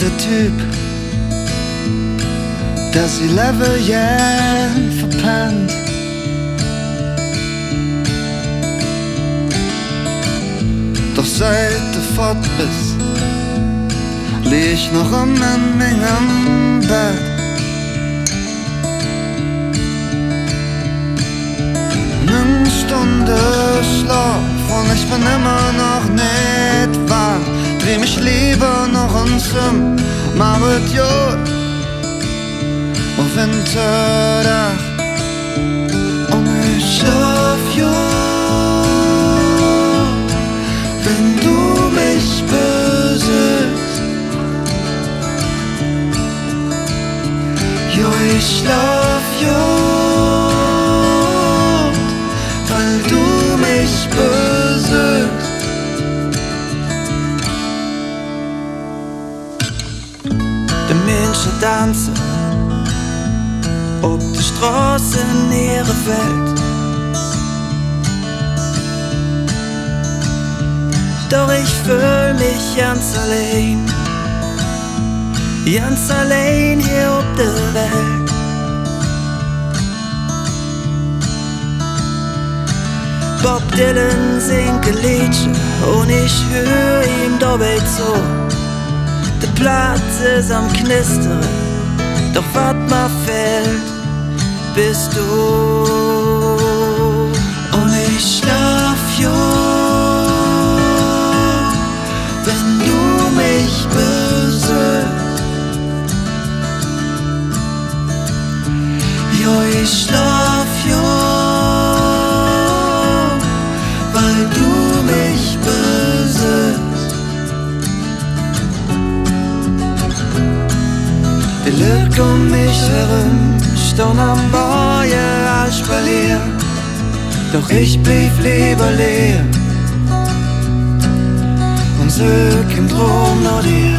der Typ, der sie Level jähn verpennt. Doch seit du fort bist, lieg ich noch in meinem Bett. Eine Stunde Schlaf und ich bin immer noch nicht wach. Dreh mich lieber noch zum Marriott auf Winterdach. Und ich schlaf ja, wenn du mich besuchst. Jo, ich schlaf ja, weil du mich besuchst. Die Menschen tanzen auf der Straße in ihrer Welt. Doch ich fühl mich ganz allein hier auf der Welt. Bob Dylan singt ein Liedchen und ich hör ihm dabei zu. Der Platz ist am Knistern, doch wat mir fehlt, bist du. Und ich schlaf ja, wenn du mich besuchst. Ja, ich schlaf ja, weil du mich besuchst. Die Leute um mich herum stehen am Bauen als Spalier, doch ich blieb lieber leer und sög im Traum nach dir.